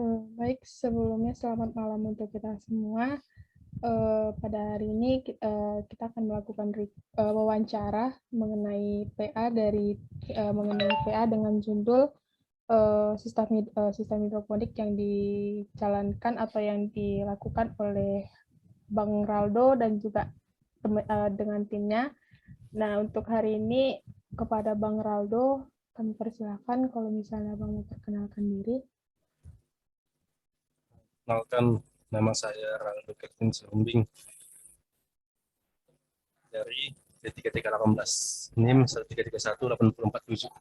Baik, sebelumnya selamat malam untuk kita semua. Pada hari ini kita akan melakukan wawancara mengenai PA dengan judul sistem hidroponik yang dijalankan atau yang dilakukan oleh Bang Raldo dan juga dengan timnya. Nah, untuk hari ini kepada Bang Raldo kami persilahkan kalau misalnya Bang mau perkenalkan diri. Kenalkan, nama saya Raldo Kevin Sihombing dari D3318, NIM 1331847.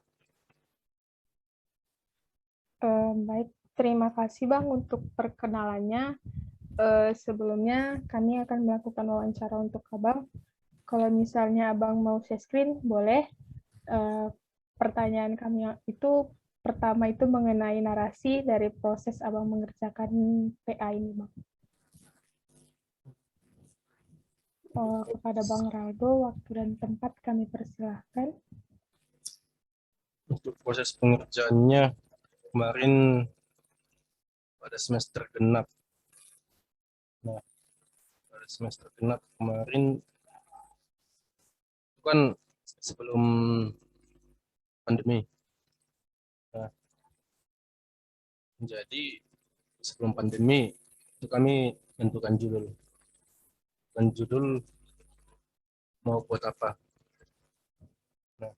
Baik, terima kasih Bang untuk perkenalannya. Sebelumnya kami akan melakukan wawancara untuk Abang. Kalau misalnya Abang mau share screen, boleh. Eh, Pertanyaan kami itu pertama itu mengenai narasi dari proses Abang mengerjakan PA ini, Bang. Kepada Bang Raldo, waktu dan tempat kami persilahkan. Untuk proses pengerjaannya kemarin pada semester genap. Nah, pada semester genap kemarin itu kan sebelum pandemi. Nah, jadi sebelum pandemi itu kami tentukan judul. Dan judul mau buat apa. Nah,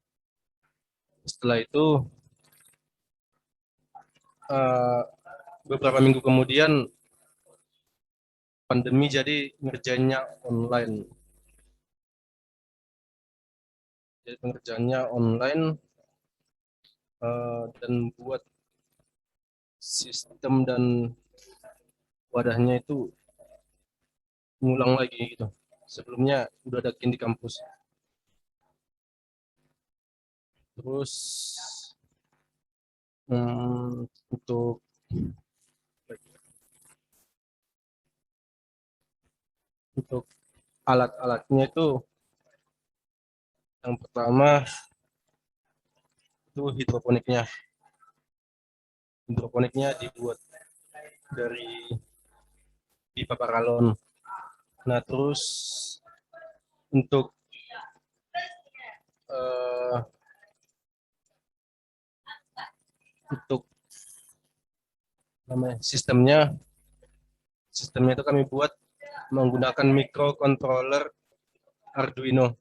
setelah itu uh, beberapa minggu kemudian pandemi jadi ngerjainnya online. Jadi pengerjaannya online dan buat sistem dan wadahnya itu ngulang lagi gitu. Sebelumnya udah ada di kampus. Terus untuk alat-alatnya itu yang pertama itu hidroponiknya. Hidroponiknya dibuat dari pipa paralon. Nah terus untuk uh, untuk namanya sistemnya itu kami buat menggunakan microcontroller Arduino.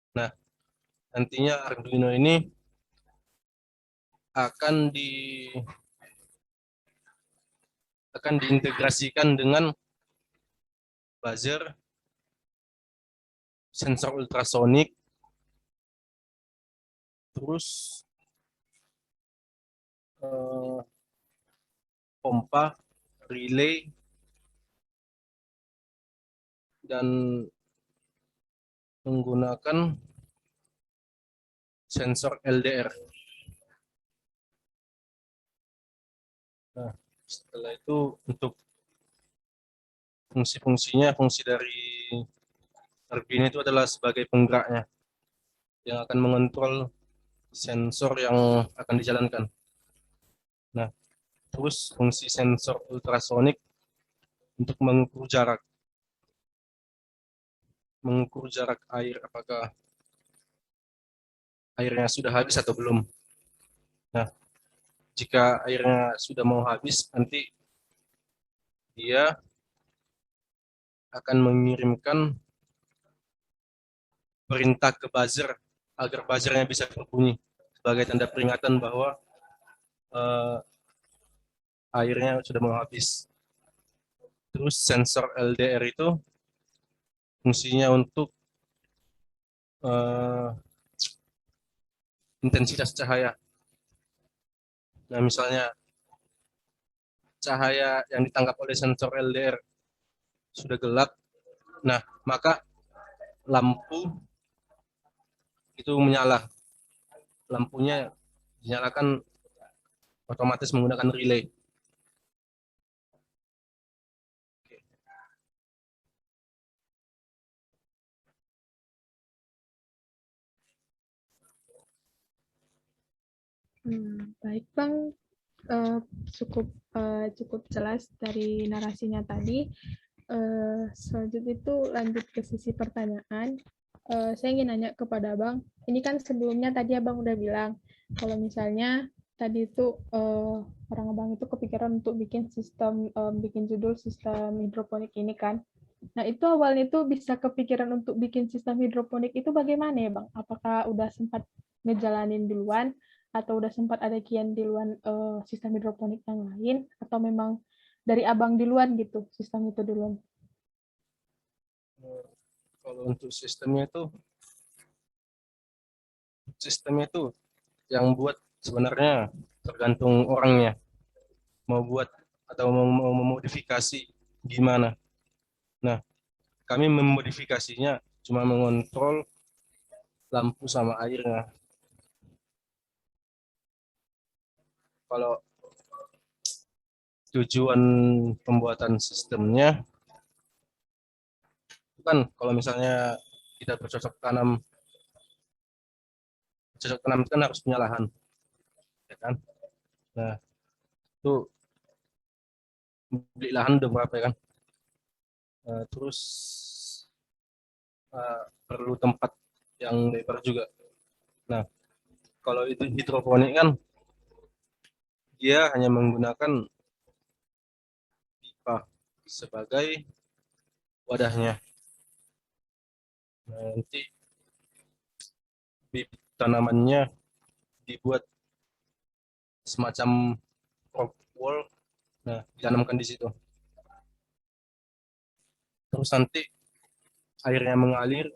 Nah, nantinya Arduino ini akan diintegrasikan dengan buzzer, sensor ultrasonik, terus pompa, relay, dan menggunakan sensor LDR. Nah, setelah itu untuk fungsi-fungsinya, fungsi dari Arduino itu adalah sebagai penggeraknya yang akan mengontrol sensor yang akan dijalankan. Nah, terus fungsi sensor ultrasonik untuk mengukur jarak air, apakah airnya sudah habis atau belum. Nah, jika airnya sudah mau habis, nanti dia akan mengirimkan perintah ke buzzer agar buzzernya bisa berbunyi sebagai tanda peringatan bahwa airnya sudah mau habis. Terus sensor LDR itu fungsinya untuk intensitas cahaya. Nah, misalnya cahaya yang ditangkap oleh sensor LDR sudah gelap, nah maka lampu itu menyala. Lampunya dinyalakan otomatis menggunakan relay. Baik Bang, cukup jelas dari narasinya tadi. Selanjutnya itu lanjut ke sisi pertanyaan. Saya ingin nanya kepada Abang, ini kan sebelumnya tadi Abang udah bilang, kalau misalnya tadi itu orang Abang itu kepikiran untuk bikin bikin judul sistem hidroponik ini kan. Nah itu awalnya itu bisa kepikiran untuk bikin sistem hidroponik itu bagaimana ya Bang? Apakah udah sempat ngejalanin duluan, atau udah sempat ada kian di luar sistem hidroponik yang lain, atau memang dari Abang duluan gitu, sistem itu duluan? Kalau untuk sistemnya itu yang buat sebenarnya tergantung orangnya mau buat atau mau memodifikasi gimana. Nah, kami memodifikasinya cuma mengontrol lampu sama airnya. Kalau tujuan pembuatan sistemnya kan kalau misalnya kita bercocok tanam itu kan harus punya lahan, ya kan? Nah, itu beli lahan udah berapa ya kan? Terus perlu tempat yang lebar juga. Nah, kalau itu hidroponik kan dia hanya menggunakan pipa sebagai wadahnya. Nah, nanti bibit tanamannya dibuat semacam rock wall, nah ditanamkan di situ. Terus nanti airnya mengalir.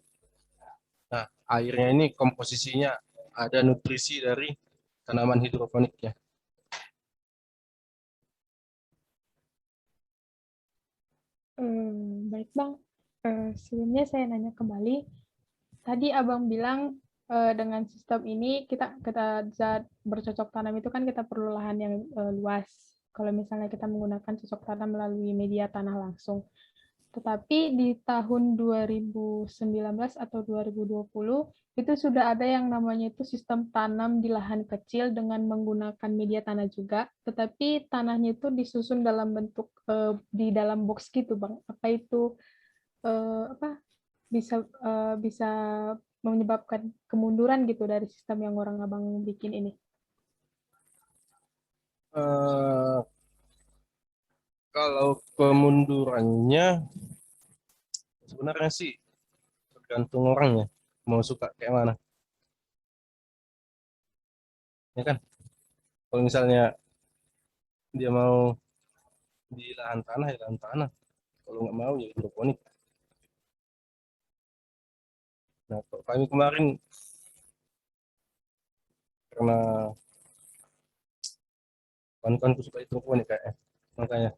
Nah, airnya ini komposisinya ada nutrisi dari tanaman hidroponiknya. Baik Bang, sebelumnya saya nanya kembali. Tadi Abang bilang dengan sistem ini kita zat bercocok tanam itu kan kita perlu lahan yang luas. Kalau misalnya kita menggunakan cocok tanam melalui media tanah langsung. Tetapi di tahun 2019 atau 2020 itu sudah ada yang namanya itu sistem tanam di lahan kecil dengan menggunakan media tanah juga, tetapi tanahnya itu disusun dalam bentuk di dalam box gitu, Bang. Apa itu apa bisa menyebabkan kemunduran gitu dari sistem yang orang Abang bikin ini? Eh, Kalau kemundurannya sebenarnya sih tergantung orangnya mau suka kayak mana, ya kan? Kalau misalnya dia mau di lahan tanah ya lahan tanah, kalau nggak mau ya hidroponik. Nah, kami kemarin karena kawan-kawan suka hidroponik kayaknya, makanya.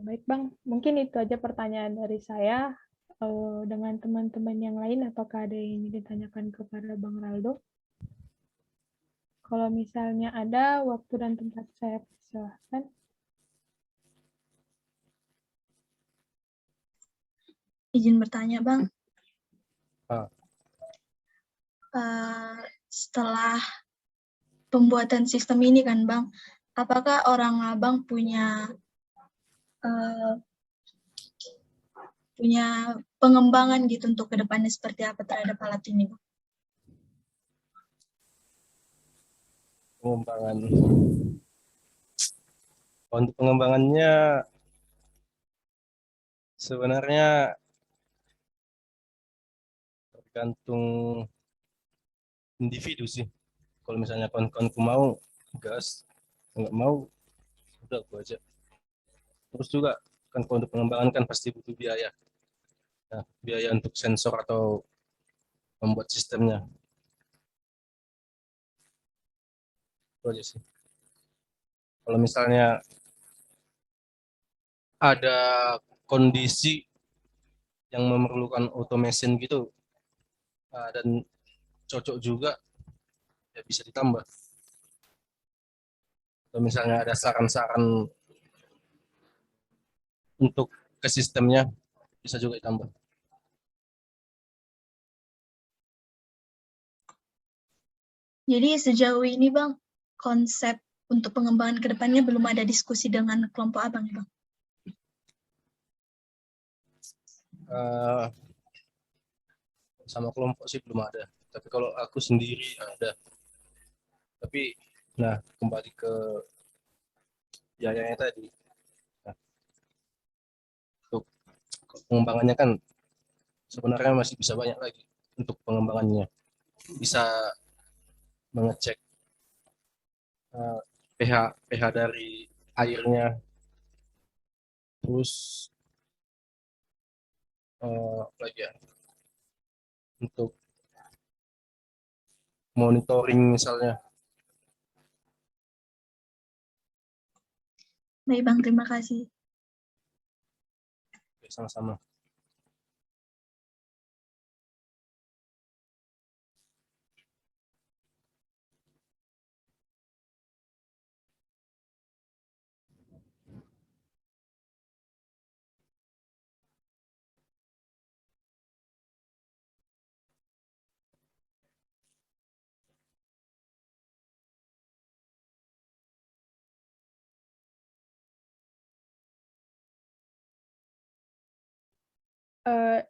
Baik Bang, mungkin itu aja pertanyaan dari saya. Dengan teman-teman yang lain, apakah ada yang ingin ditanyakan kepada Bang Raldo? Kalau misalnya ada, waktu dan tempat saya persilahkan. Izin bertanya, Bang. Ah. Setelah pembuatan sistem ini kan, Bang, apakah orang Abang punya pengembangan gitu untuk kedepannya seperti apa terhadap alat ini, Bang? Pengembangan. Untuk pengembangannya sebenarnya tergantung individu sih. Kalau misalnya kawan-kawanku mau gas, nggak mau udah aku aja. Terus juga kan kalau untuk pengembangan kan pasti butuh biaya. Nah, biaya untuk sensor atau membuat sistemnya itu aja sih. Kalau misalnya ada kondisi yang memerlukan automation gitu dan cocok juga ya bisa ditambah. Kalau misalnya ada saran-saran untuk ke sistemnya bisa juga ditambah. Jadi sejauh ini Bang, konsep untuk pengembangan ke depannya belum ada diskusi dengan kelompok Abang ya Bang? Eh, sama kelompok sih belum ada. Tapi kalau aku sendiri ada. Tapi, nah kembali ke biayanya tadi. Nah, untuk pengembangannya kan sebenarnya masih bisa banyak lagi untuk pengembangannya. Bisa mengecek pH pH dari airnya, terus lagi ya untuk monitoring misalnya. Baik Bang, terima kasih. Sama-sama.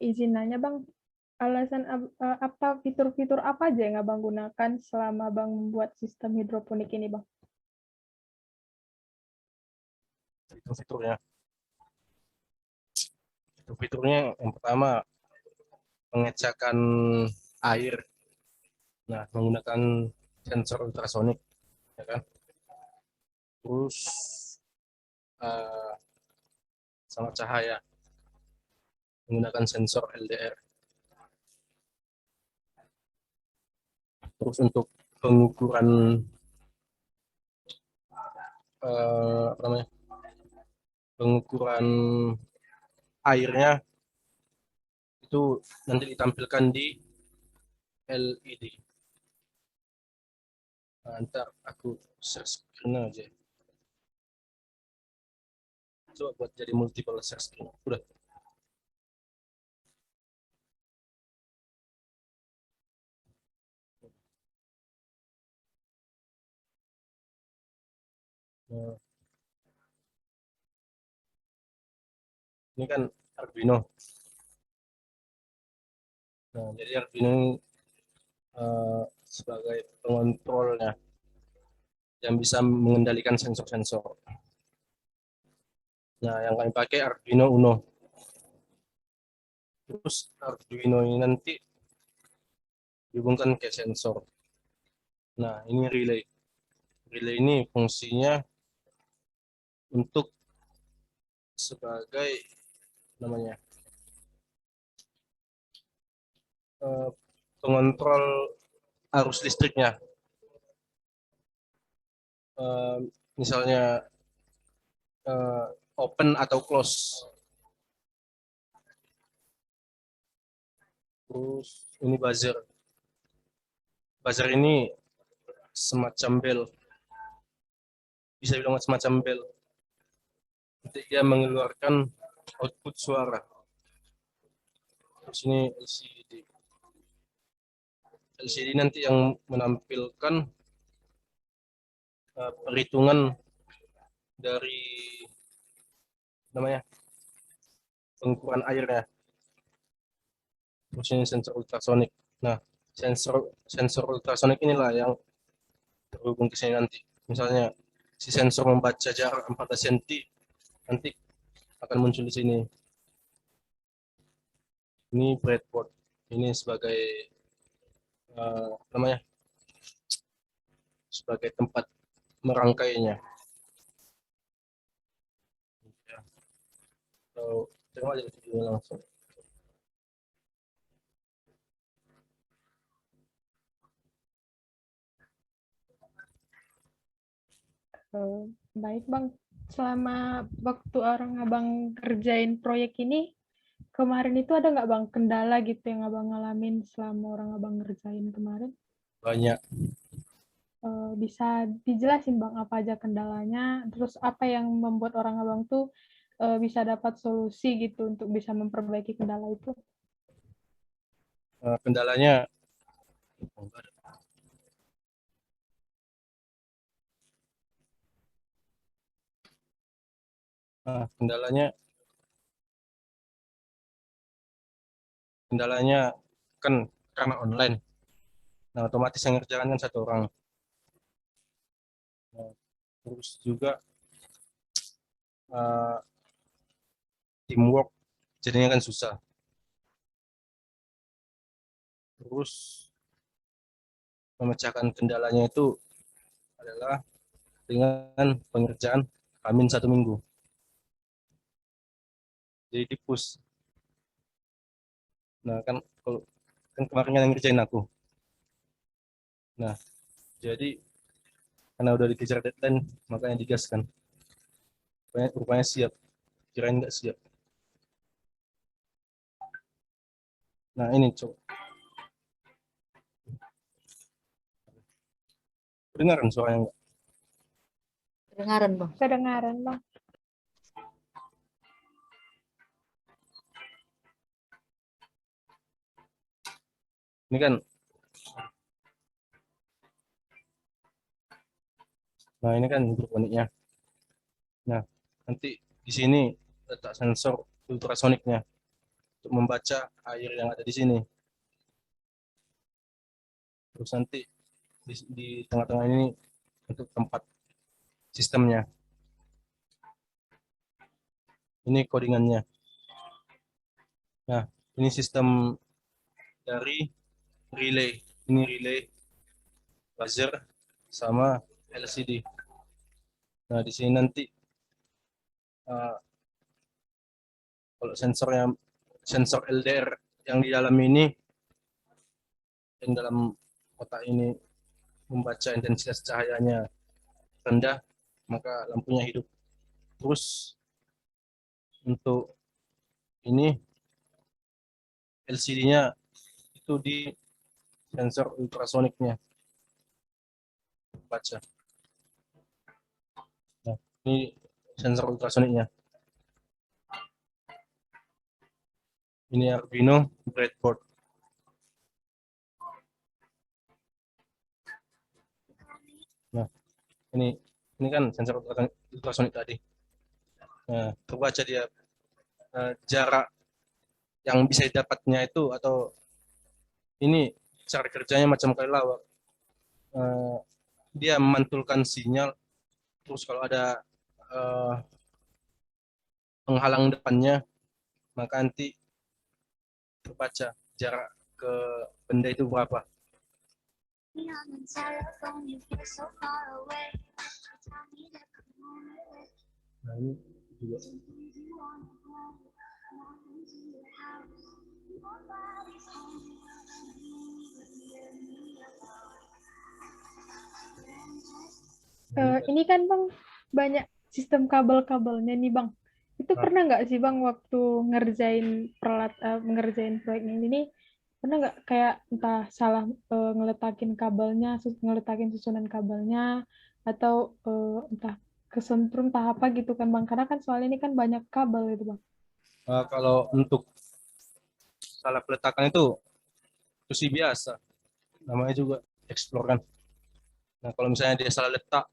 Izin nanya Bang, alasan apa fitur-fitur apa aja yang Abang gunakan selama Abang membuat sistem hidroponik ini Bang? Fitur-fiturnya. Fitur-fiturnya yang pertama pengecekan air. Nah, menggunakan sensor ultrasonik, ya kan? Terus uh, sama cahaya menggunakan sensor LDR. Terus untuk pengukuran apa namanya? Pengukuran airnya itu nanti ditampilkan di LED. Nah, ntar aku share screen aja. Coba buat jadi multiple share screen. Udah. Nah, ini kan Arduino. Nah, jadi Arduino sebagai pengontrolnya yang bisa mengendalikan sensor-sensor. Nah, yang kami pakai Arduino Uno. Terus Arduino ini nanti dihubungkan ke sensor. Nah, ini relay. Relay ini fungsinya untuk sebagai namanya pengontrol arus listriknya. Misalnya open atau close. Terus ini buzzer. Buzzer ini semacam bel. Bisa bilang semacam bel. Nanti dia mengeluarkan output suara. Terus ini LCD. LCD nanti yang menampilkan perhitungan dari namanya pengukuran airnya. Terus ini sensor ultrasonik. Nah, sensor ultrasonik inilah yang terhubung ke sini nanti. Misalnya si sensor membaca jarak 14 cm, nanti akan muncul di sini. Ini breadboard. Ini sebagai namanya sebagai tempat merangkainya. Ya. So, coba aja videonya langsung. Baik Bang, selama waktu orang Abang kerjain proyek ini, kemarin itu ada nggak Bang kendala gitu yang Abang ngalamin selama orang Abang ngerjain kemarin? Banyak. Bisa dijelasin Bang apa aja kendalanya, terus apa yang membuat orang Abang tuh bisa dapat solusi gitu untuk bisa memperbaiki kendala itu? Kendalanya kendalanya kan karena online. Nah, otomatis yang ngerjakan kan satu orang. Nah, terus juga teamwork jadinya kan susah. Terus memecahkan kendalanya itu adalah dengan pengerjaan Amin 1 minggu. Jadi di push. Nah kan kalau kan kemarin yang ngerjain aku. Nah jadi karena udah dikejar deadline makanya digaskan. Rupanya siap. Kirain nggak siap. Nah ini coba. Dengaran suaranya nggak? Kedengaran, Bang. Kedengaran, Bang. Ini kan. Nah ini kan hidroponiknya. Nah nanti di sini letak sensor ultrasoniknya untuk membaca air yang ada di sini. Terus nanti di tengah-tengah ini untuk tempat sistemnya. Ini codingannya. Nah, ini sistem dari relay. Ini relay buzzer sama LCD. Nah, di sini nanti kalau sensor LDR yang di dalam ini, yang dalam kotak ini membaca intensitas cahayanya rendah, maka lampunya hidup. Terus untuk ini LCD-nya itu di sensor ultrasoniknya baca. Nah, ini sensor ultrasoniknya. Ini Arduino breadboard. Nah, ini kan sensor ultrasonik tadi. Nah, terbaca dia jarak yang bisa didapatnya itu atau ini cara kerjanya macam kayak lawak. Dia memantulkan sinyal, terus kalau ada penghalang depannya, maka nanti terbaca jarak ke benda itu berapa. Nah ini juga. Ini kan Bang banyak sistem kabel-kabelnya nih Bang. Itu pernah nggak sih Bang waktu ngerjain proyek ini pernah nggak kayak entah salah ngeletakin kabelnya, ngeletakin susunan kabelnya atau entah kesentrum entah apa gitu kan Bang? Karena kan soal ini kan banyak kabel itu Bang. Kalau untuk salah peletakan itu sih biasa, namanya juga explore kan. Nah kalau misalnya dia salah letak,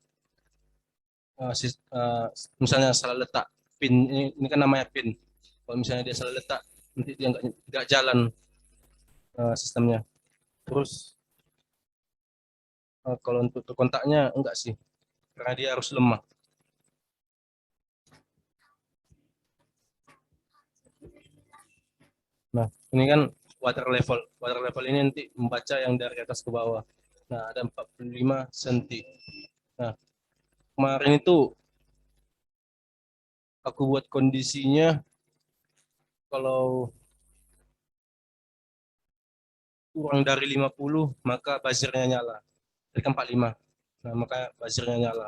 misalnya salah letak pin, ini kan namanya pin. Kalau misalnya dia salah letak, nanti dia nggak jalan sistemnya. Terus kalau untuk kontaknya enggak sih, karena dia harus lemah. Nah ini kan water level. Water level ini nanti membaca yang dari atas ke bawah. Nah ada 45 cm. Nah kemarin itu aku buat kondisinya kalau kurang dari 50 maka buzzernya nyala. Jadi kan 45. Nah, maka buzzernya nyala.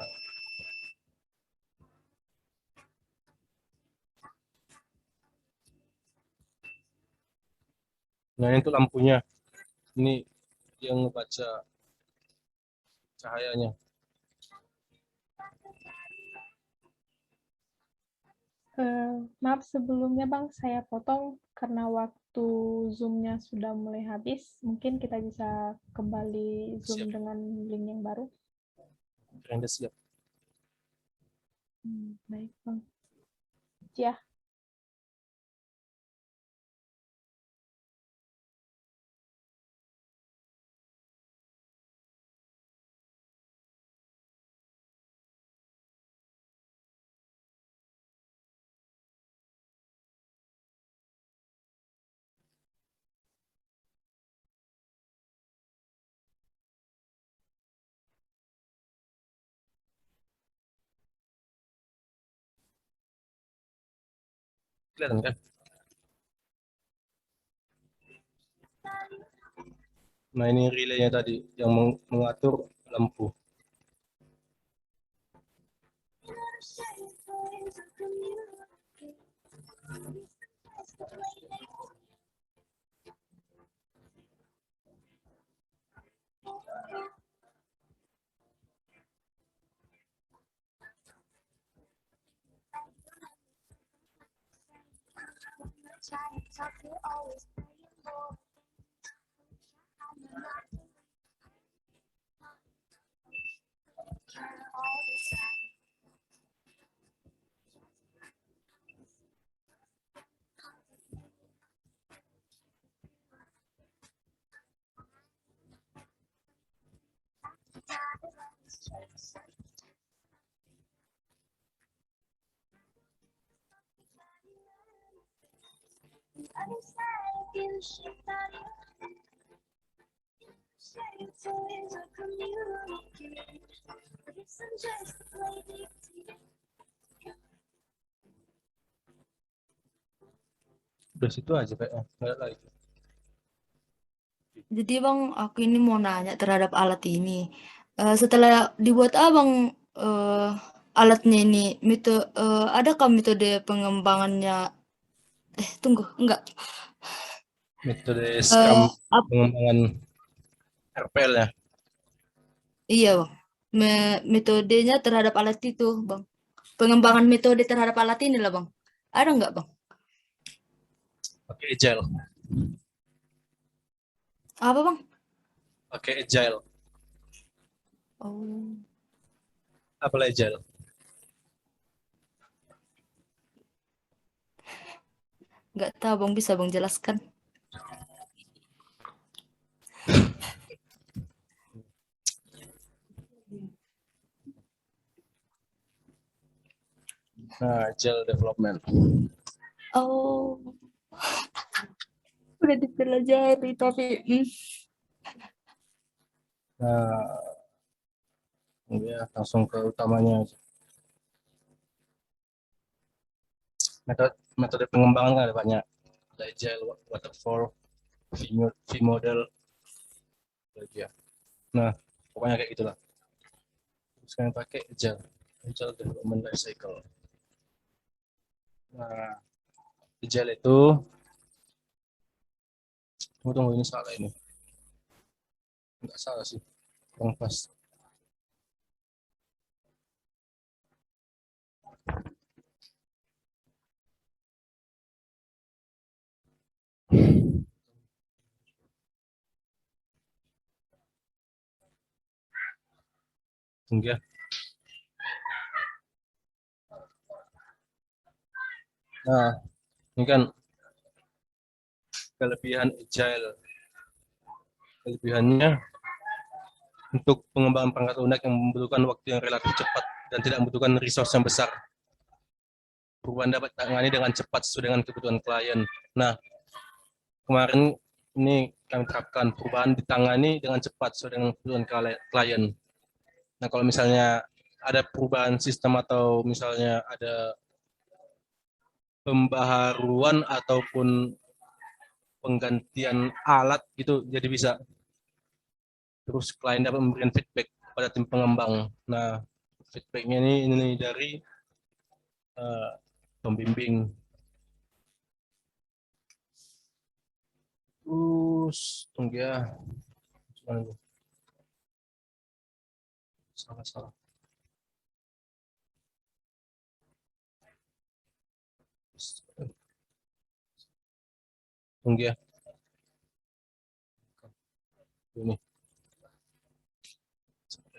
Nah, ini tuh lampunya. Ini yang ngebaca cahayanya. Maaf sebelumnya Bang, saya potong karena waktu Zoom-nya sudah mulai habis. Mungkin kita bisa kembali Zoom Siap. dengan link yang baru. Yang siap. Baik Bang. Ya. Kelihatan kan? Nah ini relaynya tadi yang mengatur lampu. Udah situ aja kayaknya, nggak ada lagi. Jadi Bang, aku ini mau nanya terhadap alat ini. Setelah dibuat Abang alatnya ini, adakah metode pengembangannya? Tunggu, enggak. Metode Scrum Ap- pengembangan RPL ya. iya Bang, metodenya terhadap alat itu Bang. Pengembangan metode terhadap alat ini lah Bang. Ada enggak Bang? Pakai Agile. Apa Bang? Pakai Agile. Oh, Apa Agile? enggak tahu Bang, bisa Bang jelaskan? Nah, Agile Development. Oh, udah dipelajari tapi Nah, ya langsung ke utamanya. Metode pengembangan kan ada banyak. Ada Agile, Waterfall, V-model, lagi ya. Nah, pokoknya kayak gitulah. Terus kalian pakai Agile Development Life Cycle. Nah, Agile itu, tunggu ini salah ini. Enggak salah sih, kurang pas. Tunggu ya. Nah, ini kan kelebihan Agile. Kelebihannya untuk pengembangan perangkat lunak yang membutuhkan waktu yang relatif cepat dan tidak membutuhkan resource yang besar. Perubahan dapat ditangani dengan cepat sesuai dengan kebutuhan klien. Nah, kemarin ini kami terapkan perubahan ditangani dengan cepat sesuai dengan kebutuhan klien. Nah, kalau misalnya ada perubahan sistem atau misalnya ada pembaharuan ataupun penggantian alat gitu, jadi bisa terus klien dapat memberikan feedback pada tim pengembang. Nah, feedbacknya ini dari pembimbing. Terus tunggu ya, salah. Tunggu ya. Ini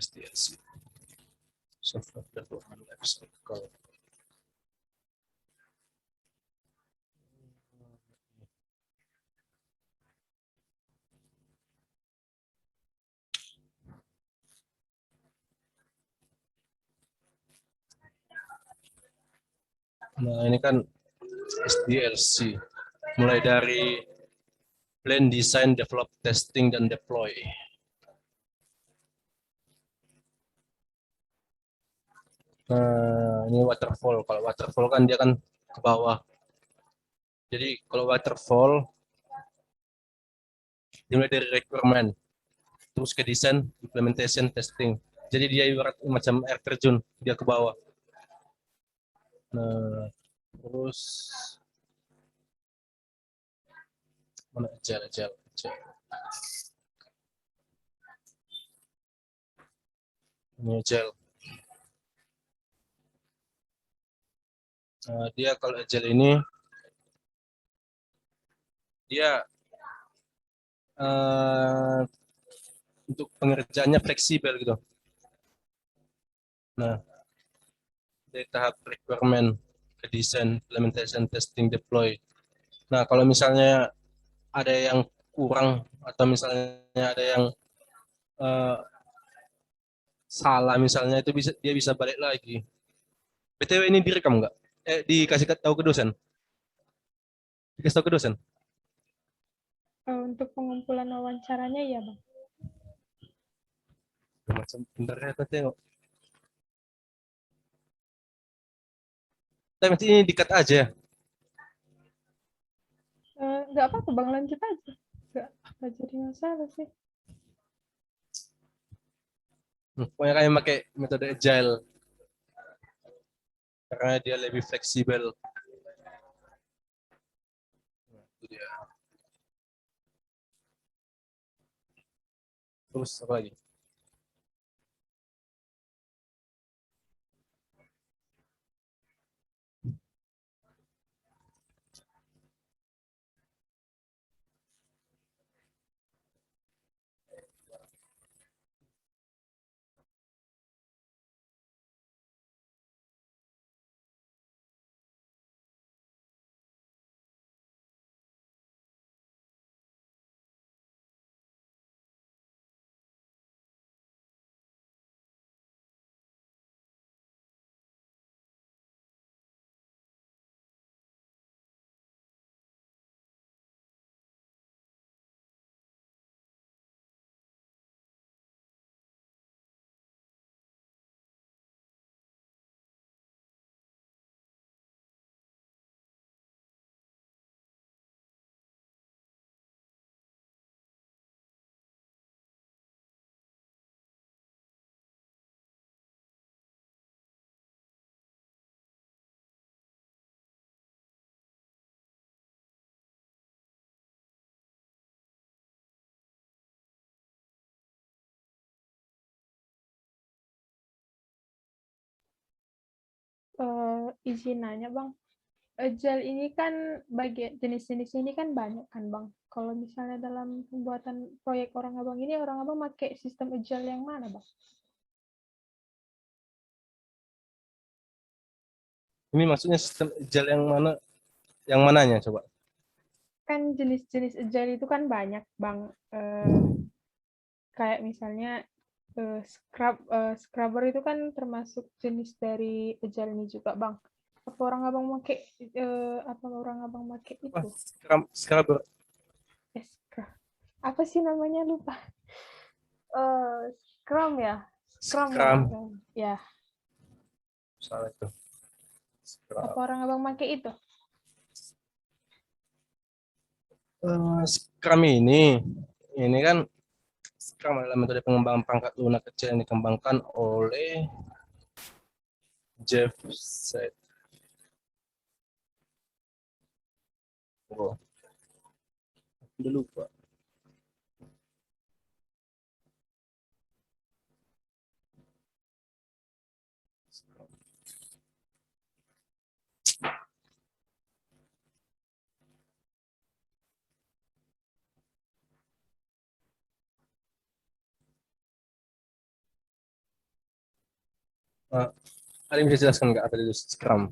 SDLC. Software Development Lifecycle. Nah, ini kan SDLC. Mulai dari plan, design, develop, testing, dan deploy. Nah, ini waterfall. Kalau waterfall kan dia kan ke bawah. Jadi kalau waterfall, dimulai dari requirement, terus ke design, implementation, testing. Jadi dia ibarat macam air terjun, dia ke bawah. Nah, terus mana agile. Ini agile. Nah, dia kalau agile ini dia untuk pengerjaannya fleksibel gitu. Nah, dari tahap requirement ke design, implementation, testing, deploy. Nah, kalau misalnya ada yang kurang atau misalnya ada yang salah misalnya, itu dia bisa balik lagi. BTW ini direkam nggak? Dikasih tahu ke dosen? Dikasih tahu ke dosen? Untuk pengumpulan wawancaranya ya, Bang. Macam bentar ya, kita tengok. Tapi ini dikat aja ya? Nggak apa-apa, Bang, lanjut aja. Nggak jadi masalah sih. Pokoknya kalian pakai metode agile. Karena dia lebih fleksibel. Nah, itu dia. Terus apa lagi? Izin nanya, Bang. Agile ini kan jenis-jenis ini kan banyak kan, Bang. Kalau misalnya dalam pembuatan proyek orang abang ini, orang abang pakai sistem agile yang mana, Bang? Ini maksudnya sistem agile yang mana? Yang mananya coba? Kan jenis-jenis agile itu kan banyak, Bang. Kayak misalnya Scrubber itu kan termasuk jenis dari agile ini juga, Bang. Apa orang abang pakai itu? Scrubber. Apa sih namanya, lupa. Scrum ya? Scrum. Ya. Salah itu. Apa orang abang pakai itu? Scrum ini kan Scrum adalah metode pengembangan perangkat lunak kecil yang dikembangkan oleh Jeff Seth. Oh, udah lupa. Ada yang bisa jelaskan nggak apa itu Scrum?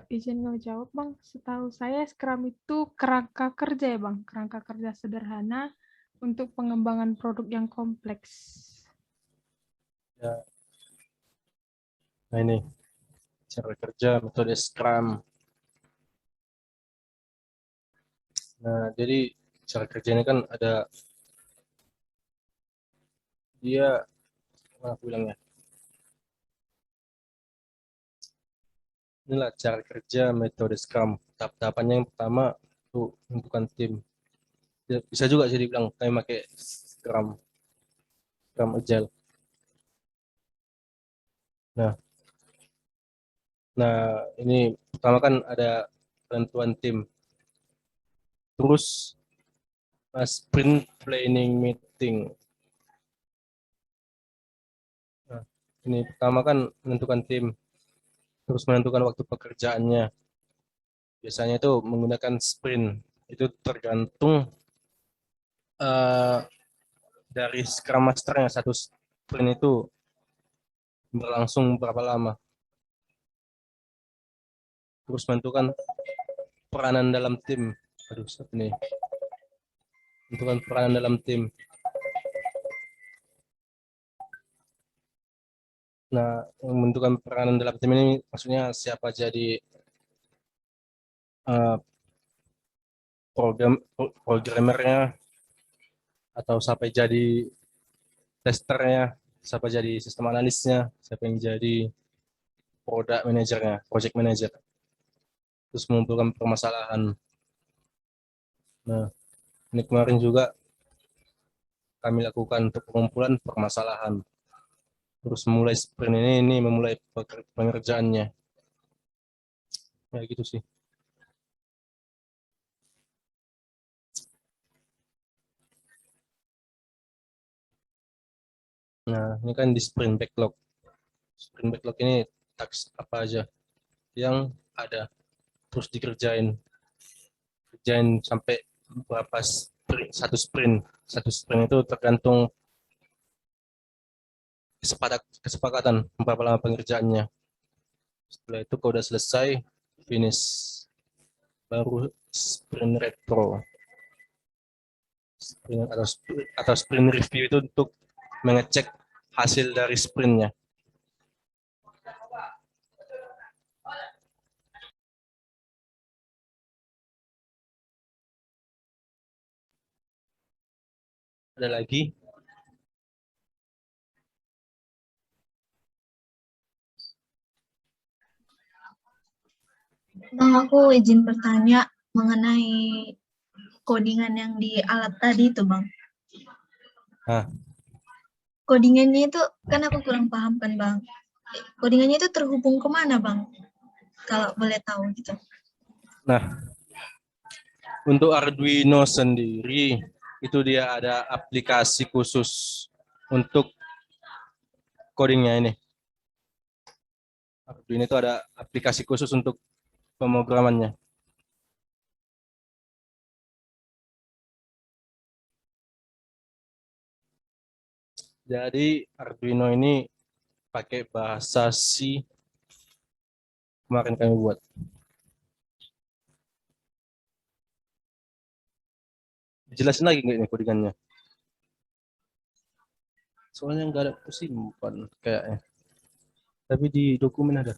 Izin ngejawab Bang, setahu saya Scrum itu kerangka kerja ya Bang, kerangka kerja sederhana untuk pengembangan produk yang kompleks. Ya. Nah ini cara kerja metode Scrum. Nah jadi cara kerja ini kan ada dia apa aku bilangnya? Inilah cara kerja metode Scrum. Tahap-tahapannya yang pertama itu menentukan tim. Ya, bisa juga jadi bilang kayak pakai Scrum Agile. Nah, ini pertama kan ada penentuan tim. Terus sprint planning meeting. Nah, ini pertama kan menentukan tim, terus menentukan waktu pekerjaannya. Biasanya itu menggunakan sprint. Itu tergantung dari Scrum Master-nya. Satu sprint itu berlangsung berapa lama. Terus menentukan peranan dalam tim. Aduh, siapa nih? Menentukan peranan dalam tim. Nah, menentukan peranan dalam tim ini maksudnya siapa jadi programmernya, atau siapa jadi testernya, siapa jadi sistem analisnya, siapa yang jadi product manajernya, project manager. Terus mengumpulkan permasalahan. Nah, ini kemarin juga kami lakukan untuk pengumpulan permasalahan. Terus mulai sprint ini memulai pengerjaannya. Ya gitu sih. Nah, ini kan di sprint backlog. Sprint backlog ini task apa aja yang ada, terus dikerjain. Kerjain sampai berapa sprint, satu sprint itu tergantung kesepakatan berapa lama pengerjaannya. Setelah itu kalau udah selesai, finish, baru sprint retro. Sprint atau sprint review itu untuk mengecek hasil dari sprintnya. Ada lagi? Bang, aku izin bertanya mengenai codingan yang di alat tadi itu, Bang. Nah, Codingannya itu kan aku kurang paham kan, Bang. Codingannya itu terhubung kemana, Bang? Kalau boleh tahu gitu. nah, untuk Arduino sendiri itu dia ada aplikasi khusus untuk codingnya ini. Arduino itu ada aplikasi khusus untuk pemrogramannya. Jadi Arduino ini pakai bahasa C kemarin kami buat. Jelasin lagi nggak ini codingannya? Soalnya nggak ada kesimpan kayaknya. Tapi di dokumen ada.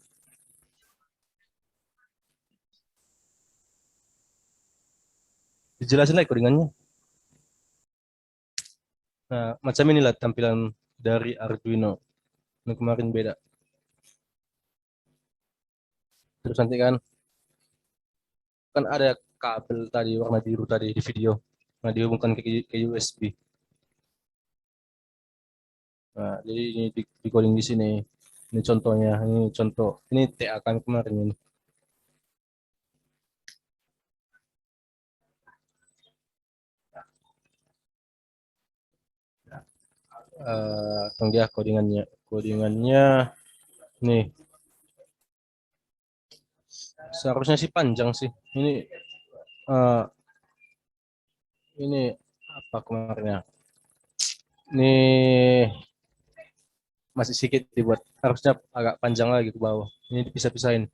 Dijelasin lagi codingannya. Nah, macam inilah tampilan dari Arduino. Ini kemarin beda. Terus nanti kan ada kabel tadi warna biru tadi di video. Nah, dihubungkan ke USB. Nah, jadi ini di coding di sini. Ini contohnya, ini contoh. Ini TA kami kemarin ini. Dia codingannya. Codingannya nih. Seharusnya sih panjang sih. Eh, ini apa kemarinnya? Ini masih sedikit dibuat. Harusnya agak panjang lagi ke bawah. Ini dipisah-pisahin.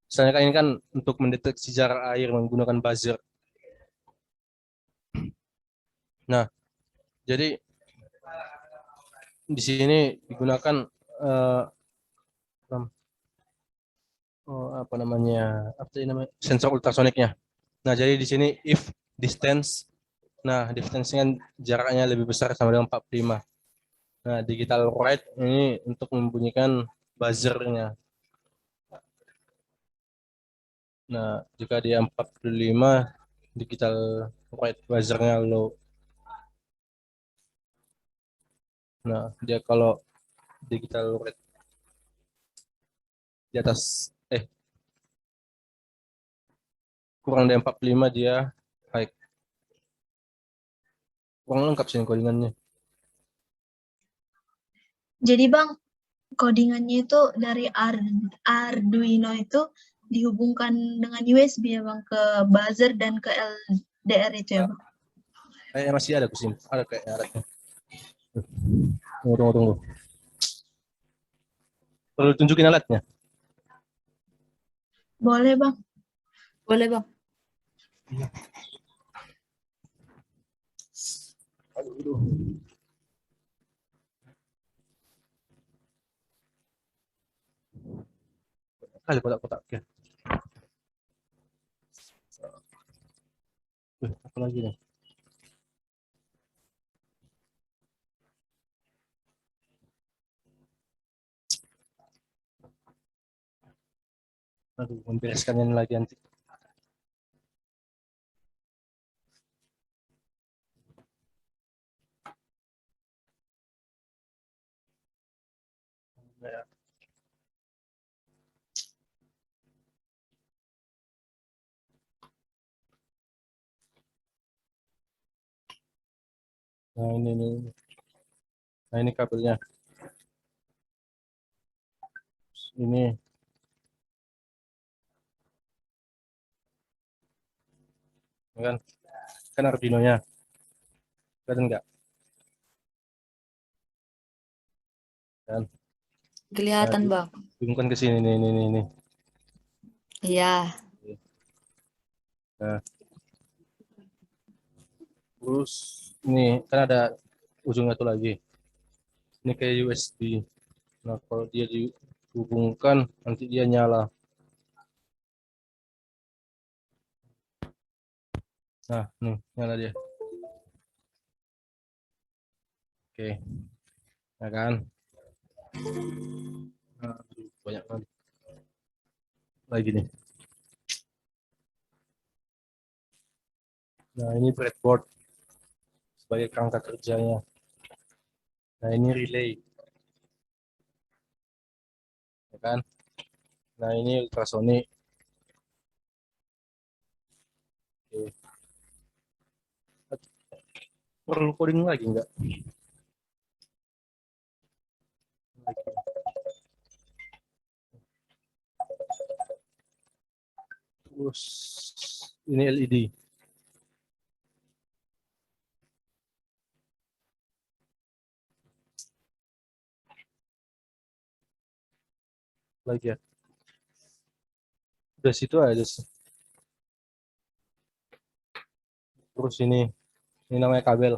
Misalnya kan ini kan untuk mendeteksi jarak air menggunakan buzzer. Nah, jadi di sini digunakan eh, apa namanya? Apa sih namanya? Sensor ultrasoniknya. Nah, jadi di sini if distance, nah distance kan jaraknya lebih besar sama dengan 45. Nah, digital write ini untuk membunyikan buzzernya. Nah, jika dia 45, digital write buzzernya low. Nah, dia kalau digital write di atas kurang dari 45 dia high. Kurang lengkap sih codingannya. Jadi Bang, codingannya itu dari Arduino itu dihubungkan dengan USB ya Bang ke buzzer dan ke LDR itu ya Bang. Kayaknya masih ada kusim, ada kayak alatnya. Tunggu. Perlu tunjukin alatnya. Boleh Bang. Boleh Bang. Aduh. Kali kotak-kotak ya. Apa lagi nih? Aduh, membereskan ini lagi nanti. Ya. Nah ini nih. Nah ini kabelnya. Ini kan Arduino-nya. Kelihatan nggak? Kan? Nah, Kelihatan Bang. hubungkan ke sini nih. Iya. Nah, terus ini kan ada ujungnya tuh lagi. Ini kayak USB. Nah, kalau dia dihubungkan nanti dia nyala. Nah, nih nyala dia. Oke, ya kan? Nah, banyak lagi nih. Nah, ini breadboard sebagai kerangka kerjanya. Nah, ini relay, ya kan? Nah, ini ultrasonic. Oke. Perlu coding lagi nggak? Terus ini LED. Lagi ya. Udah situ aja sih. Terus ini namanya kabel.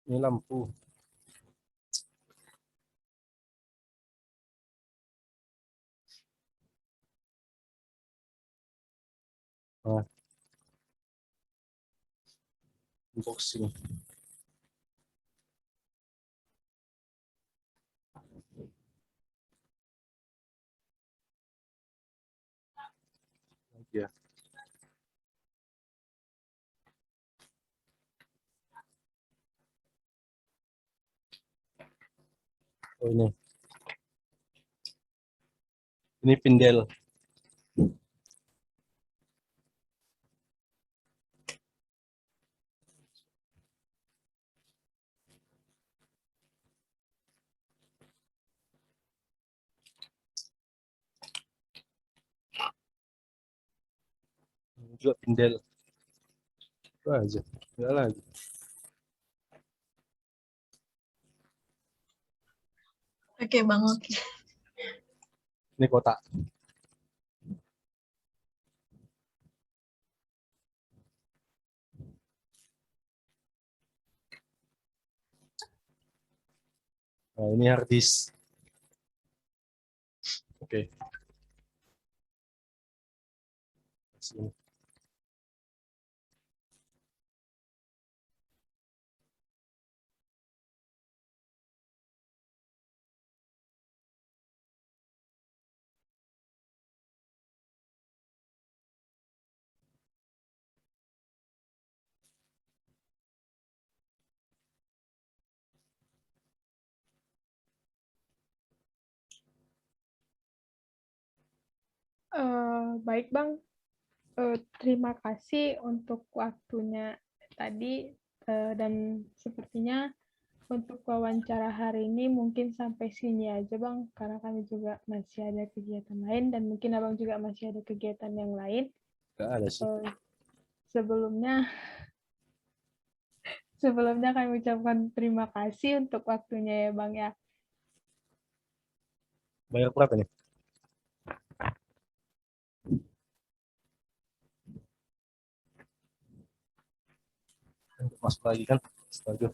Ini lampu. Nah, unboxing. ya. Oh ini. Ini Pindel. Ini juga Pindel. Itu aja. Enggak lagi. Oke Bang, oke. Ini kotak. Nah, ini hard disk. Oke. Sini. Baik Bang, terima kasih untuk waktunya tadi, dan sepertinya untuk wawancara hari ini mungkin sampai sini aja Bang, karena kami juga masih ada kegiatan lain dan mungkin Abang juga masih ada kegiatan yang lain. Enggak ada sih. Sebelumnya sebelumnya kami ucapkan terima kasih untuk waktunya ya Bang ya. Bayar berapa nih? Untuk masuk lagi kan? Setuju.